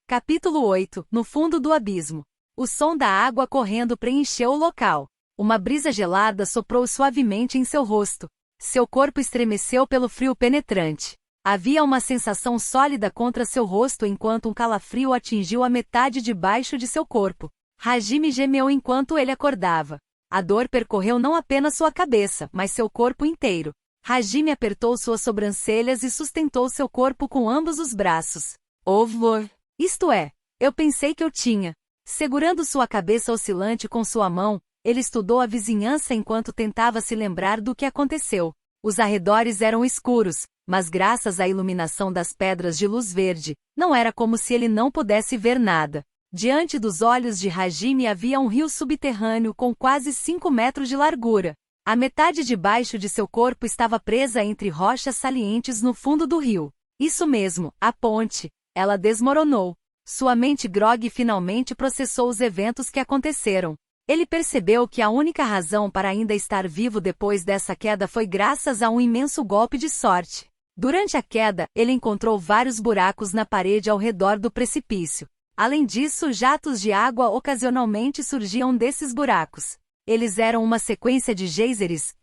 Capítulo 8. No fundo do abismo. O som da água correndo preencheu o local. Uma brisa gelada soprou suavemente em seu rosto. Seu corpo estremeceu pelo frio penetrante. Havia uma sensação sólida contra seu rosto enquanto um calafrio atingiu a metade de baixo de seu corpo. Hajime gemeu enquanto ele acordava. A dor percorreu não apenas sua cabeça, mas seu corpo inteiro. Hajime apertou suas sobrancelhas e sustentou seu corpo com ambos os braços. Ovo. Isto é, eu pensei que eu tinha. Segurando sua cabeça oscilante com sua mão, ele estudou a vizinhança enquanto tentava se lembrar do que aconteceu. Os arredores eram escuros, mas graças à iluminação das pedras de luz verde, não era como se ele não pudesse ver nada. Diante dos olhos de Hajime havia um rio subterrâneo com quase 5 metros de largura. A metade de baixo de seu corpo estava presa entre rochas salientes no fundo do rio. Isso mesmo, a ponte. Ela desmoronou. Sua mente grogue finalmente processou os eventos que aconteceram. Ele percebeu que a única razão para ainda estar vivo depois dessa queda foi graças a um imenso golpe de sorte. Durante a queda, ele encontrou vários buracos na parede ao redor do precipício. Além disso, jatos de água ocasionalmente surgiam desses buracos. Eles eram uma sequência de geysers.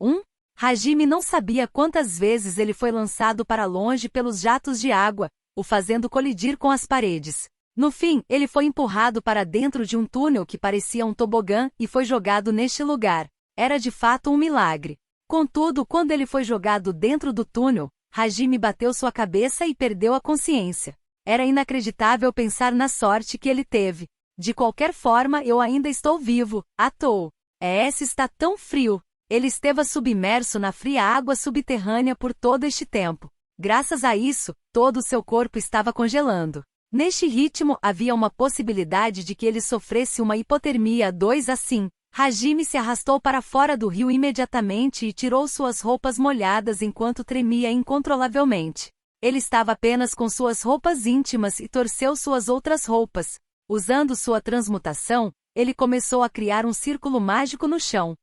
Hajime não sabia quantas vezes ele foi lançado para longe pelos jatos de água, o fazendo colidir com as paredes. No fim, ele foi empurrado para dentro de um túnel que parecia um tobogã e foi jogado neste lugar. Era de fato um milagre. Contudo, quando ele foi jogado dentro do túnel, Hajime bateu sua cabeça e perdeu a consciência. Era inacreditável pensar na sorte que ele teve. De qualquer forma, eu ainda estou vivo, atou. Esse está tão frio. Ele esteve submerso na fria água subterrânea por todo este tempo. Graças a isso, todo o seu corpo estava congelando. Neste ritmo, havia uma possibilidade de que ele sofresse uma hipotermia. Assim, Hajime se arrastou para fora do rio imediatamente e tirou suas roupas molhadas enquanto tremia incontrolavelmente. Ele estava apenas com suas roupas íntimas e torceu suas outras roupas. Usando sua transmutação, ele começou a criar um círculo mágico no chão.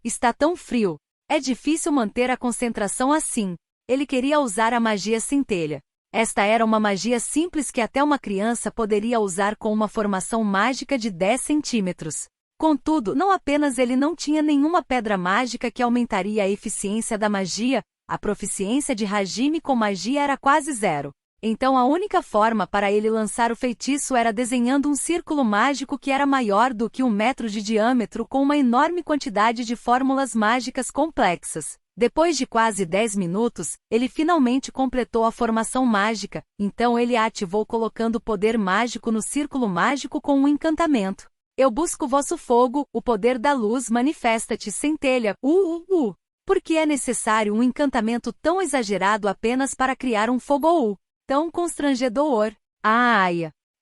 Está tão frio. É difícil manter a concentração assim. Ele queria usar a magia centelha. Esta era uma magia simples que até uma criança poderia usar com uma formação mágica de 10 centímetros. Contudo, não apenas ele não tinha nenhuma pedra mágica que aumentaria a eficiência da magia, a proficiência de Hajime com magia era quase zero. Então a única forma para ele lançar o feitiço era desenhando um círculo mágico que era maior do que 1 metro de diâmetro com uma enorme quantidade de fórmulas mágicas complexas. Depois de quase 10 minutos, ele finalmente completou a formação mágica, então ele a ativou colocando poder mágico no círculo mágico com um encantamento. Eu busco vosso fogo, o poder da luz manifesta-te centelha. Por que é necessário um encantamento tão exagerado apenas para criar um fogo tão constrangedor?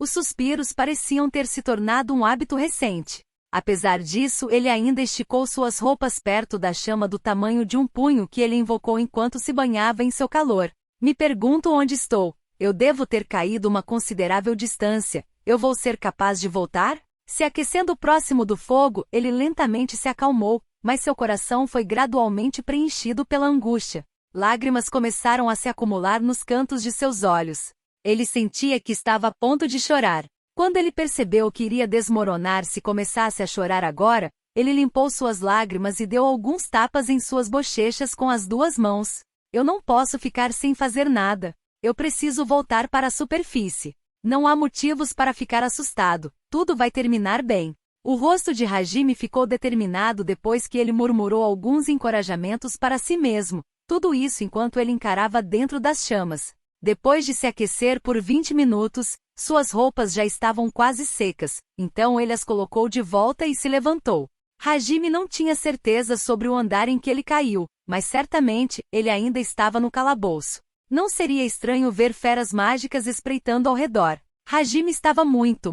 Os suspiros pareciam ter se tornado um hábito recente. Apesar disso, ele ainda esticou suas roupas perto da chama do tamanho de um punho que ele invocou enquanto se banhava em seu calor. Me pergunto onde estou. Eu devo ter caído uma considerável distância. Eu vou ser capaz de voltar? Se aquecendo próximo do fogo, ele lentamente se acalmou, mas seu coração foi gradualmente preenchido pela angústia. Lágrimas começaram a se acumular nos cantos de seus olhos. Ele sentia que estava a ponto de chorar. Quando ele percebeu que iria desmoronar se começasse a chorar agora, ele limpou suas lágrimas e deu alguns tapas em suas bochechas com as 2 mãos. Eu não posso ficar sem fazer nada. Eu preciso voltar para a superfície. Não há motivos para ficar assustado. Tudo vai terminar bem. O rosto de Hajime ficou determinado depois que ele murmurou alguns encorajamentos para si mesmo. Tudo isso enquanto ele encarava dentro das chamas. Depois de se aquecer por 20 minutos, suas roupas já estavam quase secas, então ele as colocou de volta e se levantou. Hajime não tinha certeza sobre o andar em que ele caiu, mas certamente, ele ainda estava no calabouço. Não seria estranho ver feras mágicas espreitando ao redor. Hajime estava muito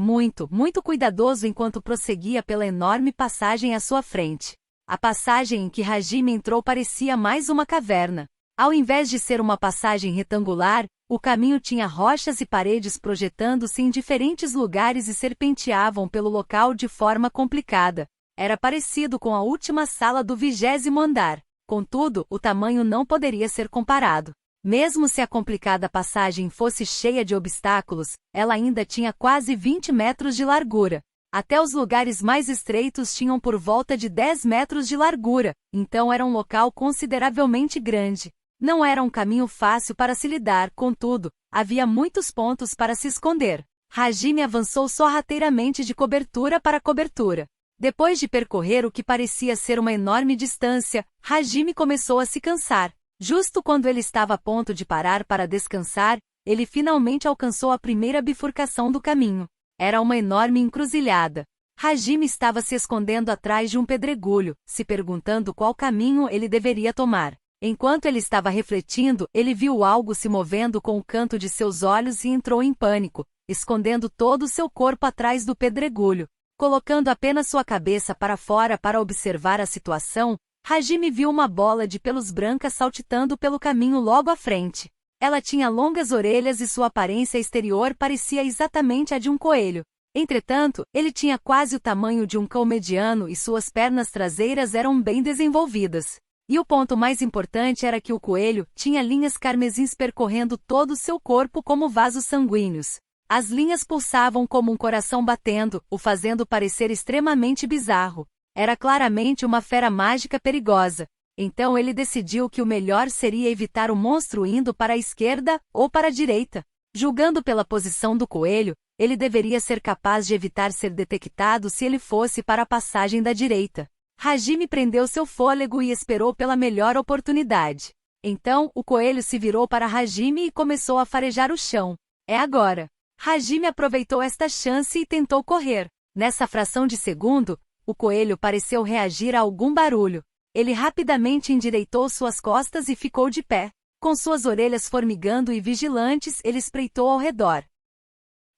cuidadoso enquanto prosseguia pela enorme passagem à sua frente. A passagem em que Hajime entrou parecia mais uma caverna. Ao invés de ser uma passagem retangular, o caminho tinha rochas e paredes projetando-se em diferentes lugares e serpenteavam pelo local de forma complicada. Era parecido com a última sala do 20º andar. Contudo, o tamanho não poderia ser comparado. Mesmo se a complicada passagem fosse cheia de obstáculos, ela ainda tinha quase 20 metros de largura. Até os lugares mais estreitos tinham por volta de 10 metros de largura, então era um local consideravelmente grande. Não era um caminho fácil para se lidar, contudo, havia muitos pontos para se esconder. Hajime avançou sorrateiramente de cobertura para cobertura. Depois de percorrer o que parecia ser uma enorme distância, Hajime começou a se cansar. Justo quando ele estava a ponto de parar para descansar, ele finalmente alcançou a primeira bifurcação do caminho. Era uma enorme encruzilhada. Hajime estava se escondendo atrás de um pedregulho, se perguntando qual caminho ele deveria tomar. Enquanto ele estava refletindo, ele viu algo se movendo com o canto de seus olhos e entrou em pânico, escondendo todo o seu corpo atrás do pedregulho. Colocando apenas sua cabeça para fora para observar a situação, Hajime viu uma bola de pelos brancas saltitando pelo caminho logo à frente. Ela tinha longas orelhas e sua aparência exterior parecia exatamente a de um coelho. Entretanto, ele tinha quase o tamanho de um cão mediano e suas pernas traseiras eram bem desenvolvidas. E o ponto mais importante era que o coelho tinha linhas carmesins percorrendo todo o seu corpo como vasos sanguíneos. As linhas pulsavam como um coração batendo, o fazendo parecer extremamente bizarro. Era claramente uma fera mágica perigosa. Então ele decidiu que o melhor seria evitar o monstro indo para a esquerda ou para a direita. Julgando pela posição do coelho, ele deveria ser capaz de evitar ser detectado se ele fosse para a passagem da direita. Hajime prendeu seu fôlego e esperou pela melhor oportunidade. Então, o coelho se virou para Hajime e começou a farejar o chão. É agora. Hajime aproveitou esta chance e tentou correr. Nessa fração de segundo, o coelho pareceu reagir a algum barulho. Ele rapidamente endireitou suas costas e ficou de pé. Com suas orelhas formigando e vigilantes, ele espreitou ao redor.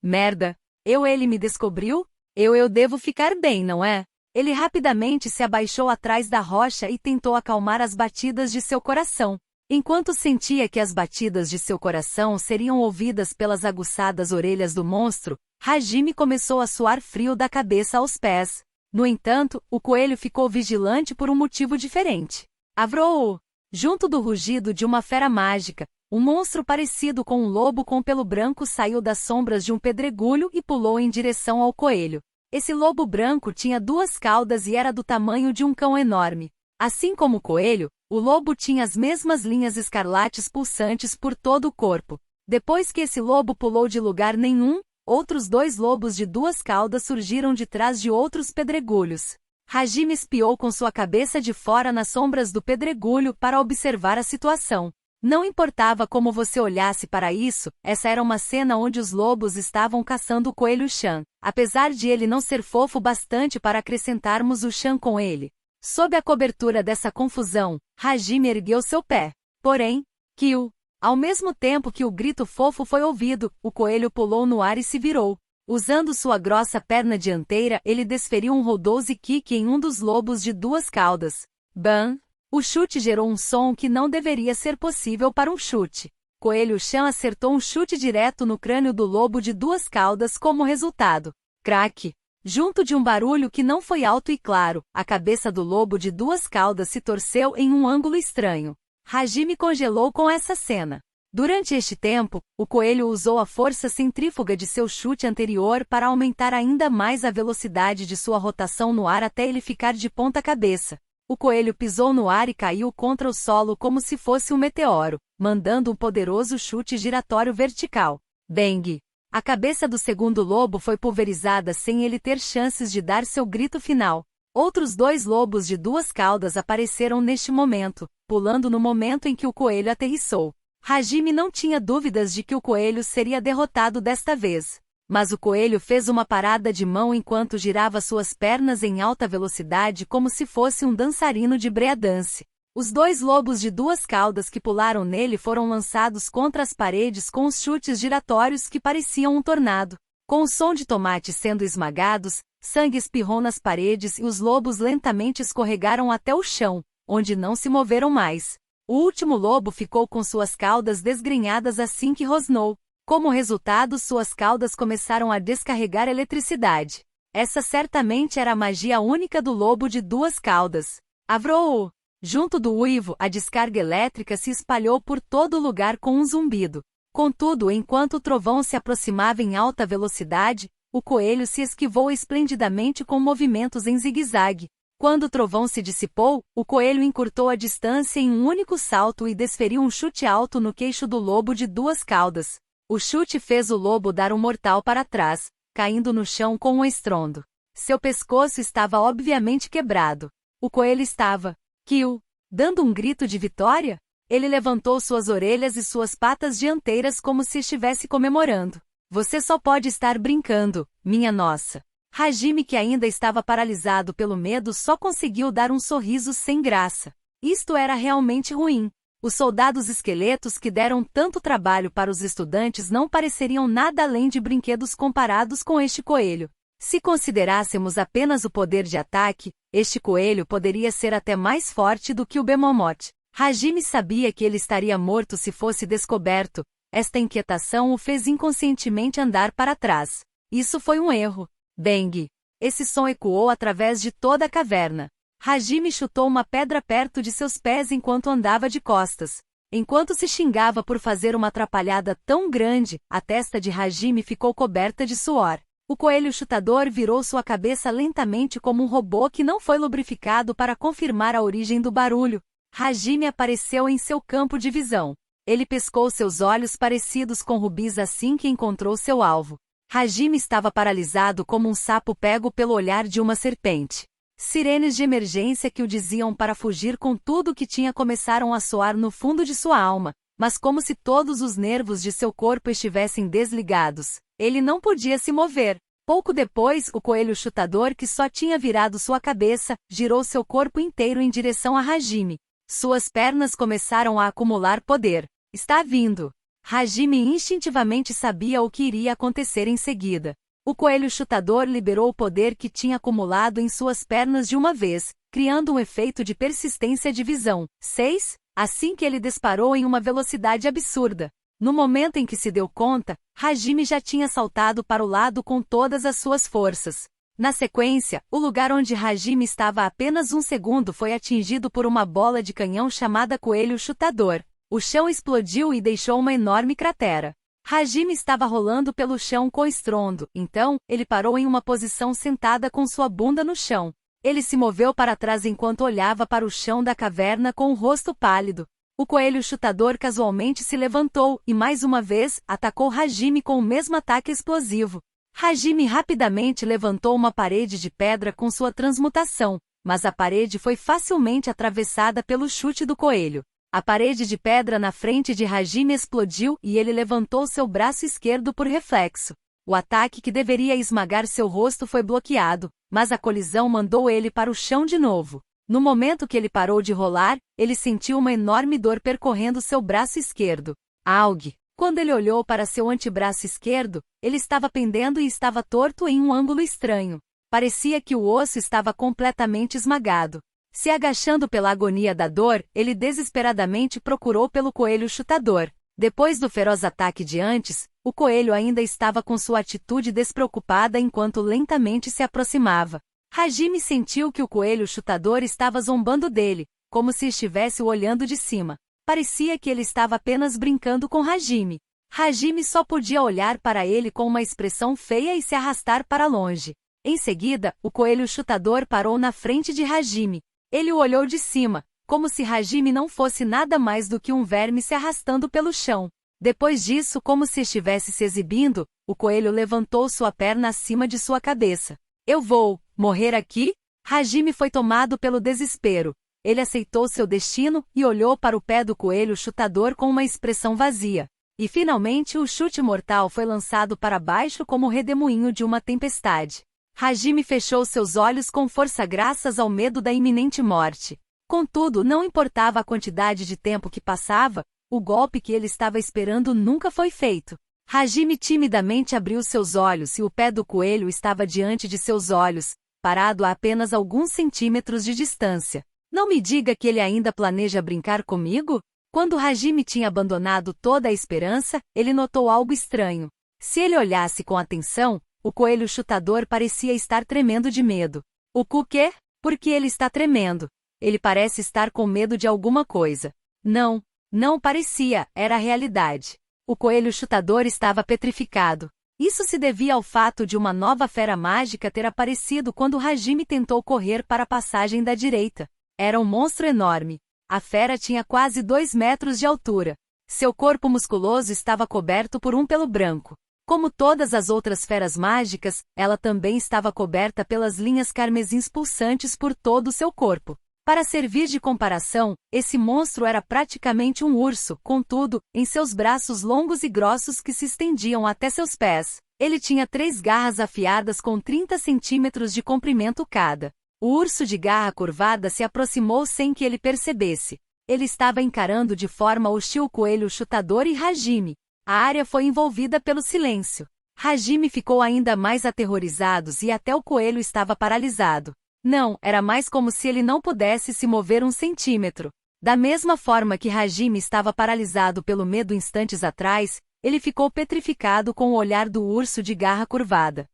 Merda! Ele me descobriu? Eu devo ficar bem, não é? Ele rapidamente se abaixou atrás da rocha e tentou acalmar as batidas de seu coração. Enquanto sentia que as batidas de seu coração seriam ouvidas pelas aguçadas orelhas do monstro, Hajime começou a suar frio da cabeça aos pés. No entanto, o coelho ficou vigilante por um motivo diferente. Avrou! Junto do rugido de uma fera mágica, um monstro parecido com um lobo com pelo branco saiu das sombras de um pedregulho e pulou em direção ao coelho. Esse lobo branco tinha 2 caudas e era do tamanho de um cão enorme. Assim como o coelho, o lobo tinha as mesmas linhas escarlates pulsantes por todo o corpo. Depois que esse lobo pulou de lugar nenhum, outros 2 lobos de 2 caudas surgiram de trás de outros pedregulhos. Hajime espiou com sua cabeça de fora nas sombras do pedregulho para observar a situação. Não importava como você olhasse para isso, essa era uma cena onde os lobos estavam caçando o coelho Shan, apesar de ele não ser fofo bastante para acrescentarmos o Shan com ele. Sob a cobertura dessa confusão, Hajime ergueu seu pé. Porém, Kill! Ao mesmo tempo que o grito fofo foi ouvido, o coelho pulou no ar e se virou. Usando sua grossa perna dianteira, ele desferiu um Rodouse Kick em um dos lobos de 2 caudas. Bam! O chute gerou um som que não deveria ser possível para um chute. Coelho Shan acertou um chute direto no crânio do lobo de 2 caudas como resultado. Crack! Junto de um barulho que não foi alto e claro, a cabeça do lobo de 2 caudas se torceu em um ângulo estranho. Hajime congelou com essa cena. Durante este tempo, o coelho usou a força centrífuga de seu chute anterior para aumentar ainda mais a velocidade de sua rotação no ar até ele ficar de ponta cabeça. O coelho pisou no ar e caiu contra o solo como se fosse um meteoro, mandando um poderoso chute giratório vertical. Bang! A cabeça do segundo lobo foi pulverizada sem ele ter chances de dar seu grito final. Outros 2 lobos de 2 caudas apareceram neste momento, pulando no momento em que o coelho aterrissou. Hajime não tinha dúvidas de que o coelho seria derrotado desta vez. Mas o coelho fez uma parada de mão enquanto girava suas pernas em alta velocidade como se fosse um dançarino de breakdance. Os 2 lobos de 2 caudas que pularam nele foram lançados contra as paredes com os chutes giratórios que pareciam um tornado. Com o som de tomates sendo esmagados, sangue espirrou nas paredes e os lobos lentamente escorregaram até o chão, onde não se moveram mais. O último lobo ficou com suas caudas desgrenhadas assim que rosnou. Como resultado, suas caudas começaram a descarregar eletricidade. Essa certamente era a magia única do lobo de 2 caudas. Avrou! Junto do uivo, a descarga elétrica se espalhou por todo lugar com um zumbido. Contudo, enquanto o trovão se aproximava em alta velocidade, o coelho se esquivou esplendidamente com movimentos em zigue-zague. Quando o trovão se dissipou, o coelho encurtou a distância em um único salto e desferiu um chute alto no queixo do lobo de duas caudas. O chute fez o lobo dar um mortal para trás, caindo no chão com um estrondo. Seu pescoço estava obviamente quebrado. O coelho estava, kill, dando um grito de vitória. Ele levantou suas orelhas e suas patas dianteiras como se estivesse comemorando. Você só pode estar brincando, minha nossa. Hajime, que ainda estava paralisado pelo medo, só conseguiu dar um sorriso sem graça. Isto era realmente ruim. Os soldados esqueletos que deram tanto trabalho para os estudantes não pareceriam nada além de brinquedos comparados com este coelho. Se considerássemos apenas o poder de ataque, este coelho poderia ser até mais forte do que o Bemomote. Hajime sabia que ele estaria morto se fosse descoberto. Esta inquietação o fez inconscientemente andar para trás. Isso foi um erro. Bang! Esse som ecoou através de toda a caverna. Hajime chutou uma pedra perto de seus pés enquanto andava de costas. Enquanto se xingava por fazer uma atrapalhada tão grande, a testa de Hajime ficou coberta de suor. O coelho chutador virou sua cabeça lentamente como um robô que não foi lubrificado para confirmar a origem do barulho. Hajime apareceu em seu campo de visão. Ele pescou seus olhos parecidos com rubis assim que encontrou seu alvo. Hajime estava paralisado como um sapo pego pelo olhar de uma serpente. Sirenes de emergência que o diziam para fugir com tudo que tinha começaram a soar no fundo de sua alma, mas como se todos os nervos de seu corpo estivessem desligados. Ele não podia se mover. Pouco depois, o coelho chutador, que só tinha virado sua cabeça, girou seu corpo inteiro em direção a Hajime. Suas pernas começaram a acumular poder. Está vindo. Hajime instintivamente sabia o que iria acontecer em seguida. O coelho chutador liberou o poder que tinha acumulado em suas pernas de uma vez, criando um efeito de persistência de visão. 6. Assim que ele disparou em uma velocidade absurda. No momento em que se deu conta, Hajime já tinha saltado para o lado com todas as suas forças. Na sequência, o lugar onde Hajime estava há apenas um segundo foi atingido por uma bola de canhão chamada coelho chutador. O chão explodiu e deixou uma enorme cratera. Hajime estava rolando pelo chão com estrondo, então, ele parou em uma posição sentada com sua bunda no chão. Ele se moveu para trás enquanto olhava para o chão da caverna com o rosto pálido. O coelho chutador casualmente se levantou e, mais uma vez, atacou Hajime com o mesmo ataque explosivo. Hajime rapidamente levantou uma parede de pedra com sua transmutação, mas a parede foi facilmente atravessada pelo chute do coelho. A parede de pedra na frente de Hajime explodiu e ele levantou seu braço esquerdo por reflexo. O ataque que deveria esmagar seu rosto foi bloqueado, mas a colisão mandou ele para o chão de novo. No momento que ele parou de rolar, ele sentiu uma enorme dor percorrendo seu braço esquerdo. Aug! Quando ele olhou para seu antebraço esquerdo, ele estava pendendo e estava torto em um ângulo estranho. Parecia que o osso estava completamente esmagado. Se agachando pela agonia da dor, ele desesperadamente procurou pelo coelho chutador. Depois do feroz ataque de antes, o coelho ainda estava com sua atitude despreocupada enquanto lentamente se aproximava. Hajime sentiu que o coelho chutador estava zombando dele, como se estivesse o olhando de cima. Parecia que ele estava apenas brincando com Hajime. Hajime só podia olhar para ele com uma expressão feia e se arrastar para longe. Em seguida, o coelho chutador parou na frente de Hajime. Ele o olhou de cima, como se Hajime não fosse nada mais do que um verme se arrastando pelo chão. Depois disso, como se estivesse se exibindo, o coelho levantou sua perna acima de sua cabeça. Eu vou morrer aqui? Hajime foi tomado pelo desespero. Ele aceitou seu destino e olhou para o pé do coelho chutador com uma expressão vazia. E finalmente o chute mortal foi lançado para baixo como o redemoinho de uma tempestade. Hajime fechou seus olhos com força graças ao medo da iminente morte. Contudo, não importava a quantidade de tempo que passava, o golpe que ele estava esperando nunca foi feito. Hajime timidamente abriu seus olhos e o pé do coelho estava diante de seus olhos, parado a apenas alguns centímetros de distância. Não me diga que ele ainda planeja brincar comigo? Quando Hajime tinha abandonado toda a esperança, ele notou algo estranho. Se ele olhasse com atenção, o coelho chutador parecia estar tremendo de medo. O quê? Por que ele está tremendo? Ele parece estar com medo de alguma coisa. Não, não parecia, era a realidade. O coelho chutador estava petrificado. Isso se devia ao fato de uma nova fera mágica ter aparecido quando Hajime tentou correr para a passagem da direita. Era um monstro enorme. A fera tinha quase 2 metros de altura. Seu corpo musculoso estava coberto por um pelo branco. Como todas as outras feras mágicas, ela também estava coberta pelas linhas carmesins pulsantes por todo o seu corpo. Para servir de comparação, esse monstro era praticamente um urso, contudo, em seus braços longos e grossos que se estendiam até seus pés, ele tinha 3 garras afiadas com 30 centímetros de comprimento cada. O urso de garra curvada se aproximou sem que ele percebesse. Ele estava encarando de forma hostil o coelho chutador e Hajime. A área foi envolvida pelo silêncio. Hajime ficou ainda mais aterrorizado e até o coelho estava paralisado. Não, era mais como se ele não pudesse se mover 1 centímetro. Da mesma forma que Hajime estava paralisado pelo medo instantes atrás, ele ficou petrificado com o olhar do urso de garra curvada.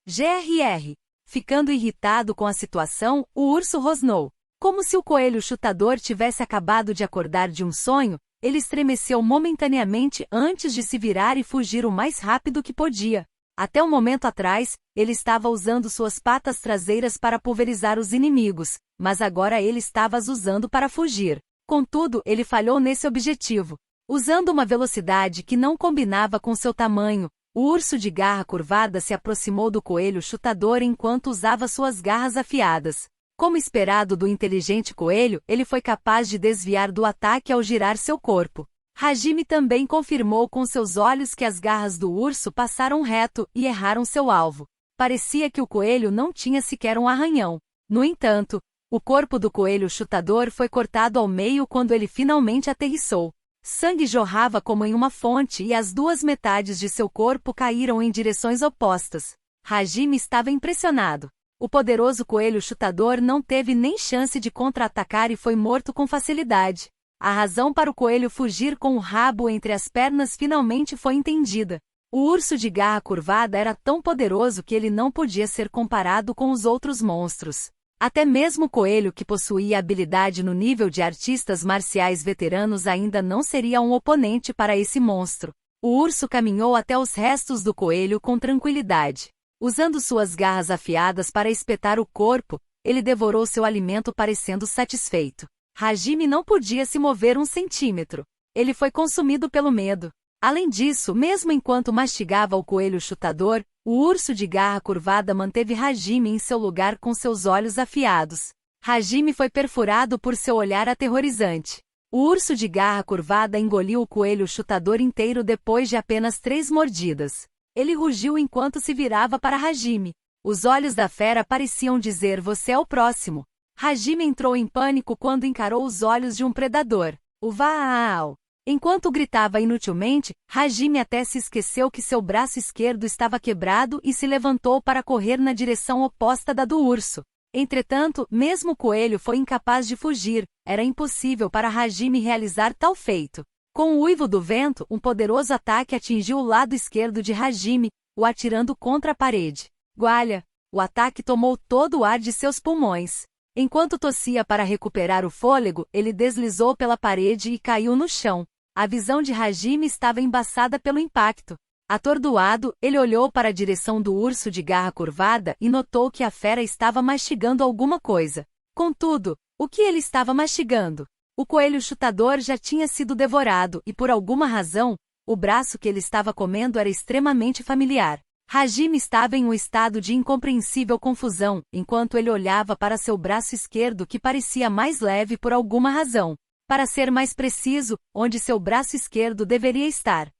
Grr. Ficando irritado com a situação, o urso rosnou. Como se o coelho chutador tivesse acabado de acordar de um sonho, ele estremeceu momentaneamente antes de se virar e fugir o mais rápido que podia. Até um momento atrás, ele estava usando suas patas traseiras para pulverizar os inimigos, mas agora ele estava as usando para fugir. Contudo, ele falhou nesse objetivo. Usando uma velocidade que não combinava com seu tamanho, o urso de garra curvada se aproximou do coelho chutador enquanto usava suas garras afiadas. Como esperado do inteligente coelho, ele foi capaz de desviar do ataque ao girar seu corpo. Hajime também confirmou com seus olhos que as garras do urso passaram reto e erraram seu alvo. Parecia que o coelho não tinha sequer um arranhão. No entanto, o corpo do coelho chutador foi cortado ao meio quando ele finalmente aterrissou. Sangue jorrava como em uma fonte e as 2 metades de seu corpo caíram em direções opostas. Hajime estava impressionado. O poderoso coelho chutador não teve nem chance de contra-atacar e foi morto com facilidade. A razão para o coelho fugir com o rabo entre as pernas finalmente foi entendida. O urso de garra curvada era tão poderoso que ele não podia ser comparado com os outros monstros. Até mesmo o coelho que possuía habilidade no nível de artistas marciais veteranos ainda não seria um oponente para esse monstro. O urso caminhou até os restos do coelho com tranquilidade. Usando suas garras afiadas para espetar o corpo, ele devorou seu alimento parecendo satisfeito. Hajime não podia se mover 1 centímetro. Ele foi consumido pelo medo. Além disso, mesmo enquanto mastigava o coelho chutador, o urso de garra curvada manteve Hajime em seu lugar com seus olhos afiados. Hajime foi perfurado por seu olhar aterrorizante. O urso de garra curvada engoliu o coelho chutador inteiro depois de apenas 3 mordidas. Ele rugiu enquanto se virava para Hajime. Os olhos da fera pareciam dizer: "Você é o próximo." Hajime entrou em pânico quando encarou os olhos de um predador. Uau! Enquanto gritava inutilmente, Hajime até se esqueceu que seu braço esquerdo estava quebrado e se levantou para correr na direção oposta da do urso. Entretanto, mesmo o coelho foi incapaz de fugir, era impossível para Hajime realizar tal feito. Com o uivo do vento, um poderoso ataque atingiu o lado esquerdo de Hajime, o atirando contra a parede. Gualha! O ataque tomou todo o ar de seus pulmões. Enquanto tossia para recuperar o fôlego, ele deslizou pela parede e caiu no chão. A visão de Hajime estava embaçada pelo impacto. Atordoado, ele olhou para a direção do urso de garra curvada e notou que a fera estava mastigando alguma coisa. Contudo, o que ele estava mastigando? O coelho chutador já tinha sido devorado e, por alguma razão, o braço que ele estava comendo era extremamente familiar. Hajime estava em um estado de incompreensível confusão, enquanto ele olhava para seu braço esquerdo que parecia mais leve por alguma razão. Para ser mais preciso, onde seu braço esquerdo deveria estar.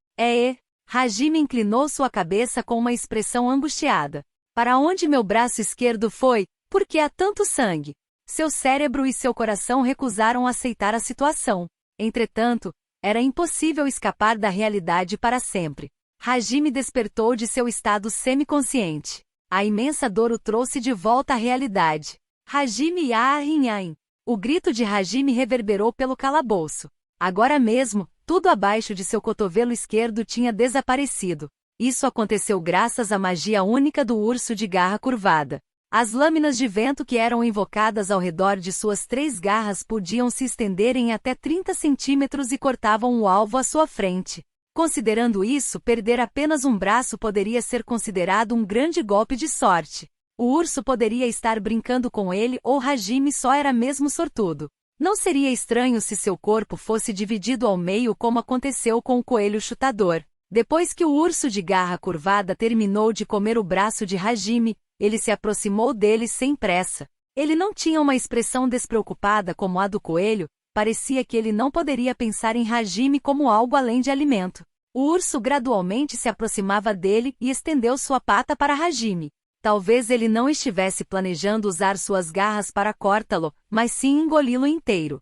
Hajime inclinou sua cabeça com uma expressão angustiada. Para onde meu braço esquerdo foi? Por que há tanto sangue? Seu cérebro e seu coração recusaram aceitar a situação. Entretanto, era impossível escapar da realidade para sempre. Hajime despertou de seu estado semiconsciente. A imensa dor o trouxe de volta à realidade. Hajime Yahin. O grito de Hajime reverberou pelo calabouço. Agora mesmo, tudo abaixo de seu cotovelo esquerdo tinha desaparecido. Isso aconteceu graças à magia única do urso de garra curvada. As lâminas de vento que eram invocadas ao redor de suas 3 garras podiam se estender em até 30 centímetros e cortavam o alvo à sua frente. Considerando isso, perder apenas um braço poderia ser considerado um grande golpe de sorte. O urso poderia estar brincando com ele ou Hajime só era mesmo sortudo. Não seria estranho se seu corpo fosse dividido ao meio como aconteceu com o coelho chutador. Depois que o urso de garra curvada terminou de comer o braço de Hajime, ele se aproximou dele sem pressa. Ele não tinha uma expressão despreocupada como a do coelho, parecia que ele não poderia pensar em Hajime como algo além de alimento. O urso gradualmente se aproximava dele e estendeu sua pata para Hajime. Talvez ele não estivesse planejando usar suas garras para cortá-lo, mas sim engoli-lo inteiro.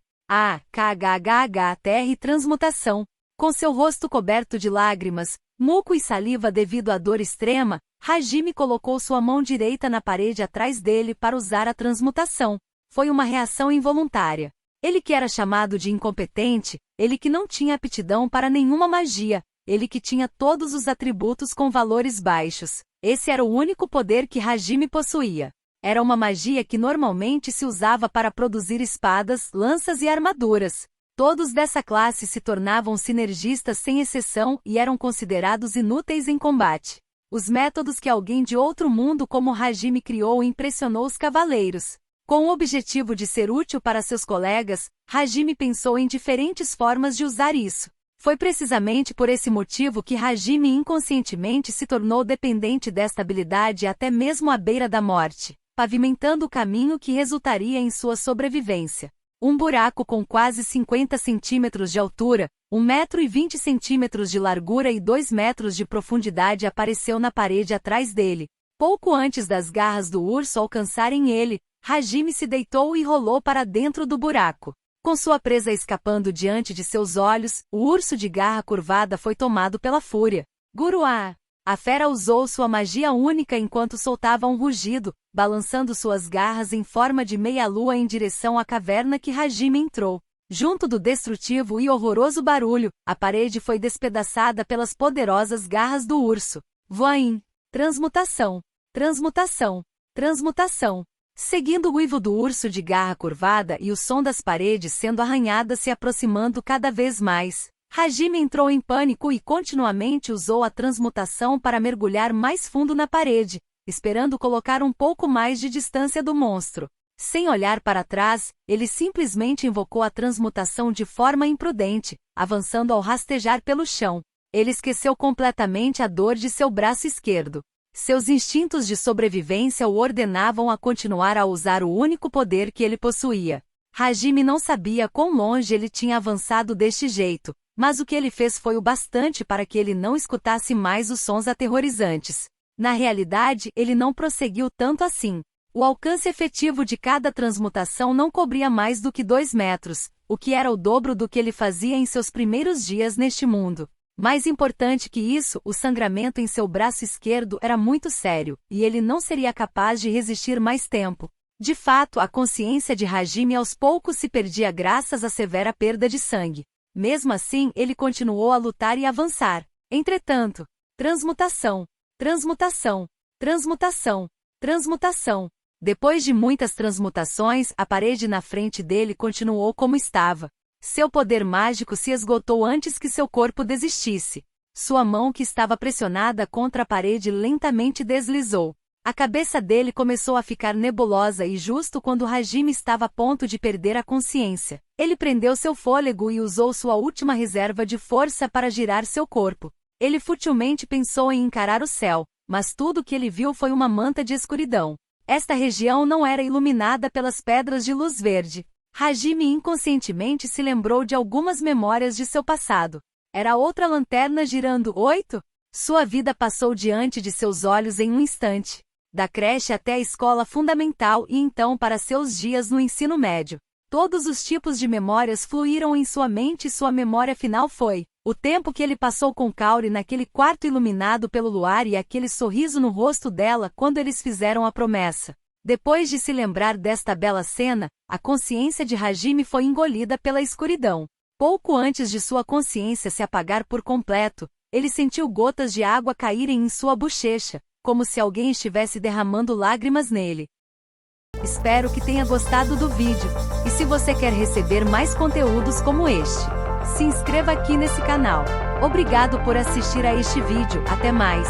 KHHHTR Transmutação. Com seu rosto coberto de lágrimas, muco e saliva devido à dor extrema, Hajime colocou sua mão direita na parede atrás dele para usar a transmutação. Foi uma reação involuntária. Ele que era chamado de incompetente, ele que não tinha aptidão para nenhuma magia, ele que tinha todos os atributos com valores baixos. Esse era o único poder que Hajime possuía. Era uma magia que normalmente se usava para produzir espadas, lanças e armaduras. Todos dessa classe se tornavam sinergistas sem exceção e eram considerados inúteis em combate. Os métodos que alguém de outro mundo como Hajime criou impressionou os cavaleiros. Com o objetivo de ser útil para seus colegas, Hajime pensou em diferentes formas de usar isso. Foi precisamente por esse motivo que Hajime inconscientemente se tornou dependente desta habilidade até mesmo à beira da morte, pavimentando o caminho que resultaria em sua sobrevivência. Um buraco com quase 50 centímetros de altura, 1,20 m de largura e 2 metros de profundidade apareceu na parede atrás dele. Pouco antes das garras do urso alcançarem ele, Hajime se deitou e rolou para dentro do buraco. Com sua presa escapando diante de seus olhos, o urso de garra curvada foi tomado pela fúria. Guruá! A fera usou sua magia única enquanto soltava um rugido, balançando suas garras em forma de meia-lua em direção à caverna que Hajime entrou. Junto do destrutivo e horroroso barulho, a parede foi despedaçada pelas poderosas garras do urso. Voain! Transmutação! Transmutação! Transmutação! Seguindo o uivo do urso de garra curvada e o som das paredes sendo arranhadas se aproximando cada vez mais, Hajime entrou em pânico e continuamente usou a transmutação para mergulhar mais fundo na parede, esperando colocar um pouco mais de distância do monstro. Sem olhar para trás, ele simplesmente invocou a transmutação de forma imprudente, avançando ao rastejar pelo chão. Ele esqueceu completamente a dor de seu braço esquerdo. Seus instintos de sobrevivência o ordenavam a continuar a usar o único poder que ele possuía. Hajime não sabia quão longe ele tinha avançado deste jeito, mas o que ele fez foi o bastante para que ele não escutasse mais os sons aterrorizantes. Na realidade, ele não prosseguiu tanto assim. O alcance efetivo de cada transmutação não cobria mais do que 2 metros, o que era o dobro do que ele fazia em seus primeiros dias neste mundo. Mais importante que isso, o sangramento em seu braço esquerdo era muito sério, e ele não seria capaz de resistir mais tempo. De fato, a consciência de Hajime aos poucos se perdia graças à severa perda de sangue. Mesmo assim, ele continuou a lutar e avançar. Entretanto, transmutação, transmutação, transmutação, transmutação. Depois de muitas transmutações, a parede na frente dele continuou como estava. Seu poder mágico se esgotou antes que seu corpo desistisse. Sua mão que estava pressionada contra a parede lentamente deslizou. A cabeça dele começou a ficar nebulosa e justo quando Hajime estava a ponto de perder a consciência, ele prendeu seu fôlego e usou sua última reserva de força para girar seu corpo. Ele futilmente pensou em encarar o céu, mas tudo que ele viu foi uma manta de escuridão. Esta região não era iluminada pelas pedras de luz verde. Hajime inconscientemente se lembrou de algumas memórias de seu passado. Era outra lanterna girando 8? Sua vida passou diante de seus olhos em um instante. Da creche até a escola fundamental e então para seus dias no ensino médio. Todos os tipos de memórias fluíram em sua mente e sua memória final foi o tempo que ele passou com Kaori naquele quarto iluminado pelo luar e aquele sorriso no rosto dela quando eles fizeram a promessa. Depois de se lembrar desta bela cena, a consciência de Hajime foi engolida pela escuridão. Pouco antes de sua consciência se apagar por completo, ele sentiu gotas de água caírem em sua bochecha, como se alguém estivesse derramando lágrimas nele. Espero que tenha gostado do vídeo, e se você quer receber mais conteúdos como este, se inscreva aqui nesse canal. Obrigado por assistir a este vídeo, até mais!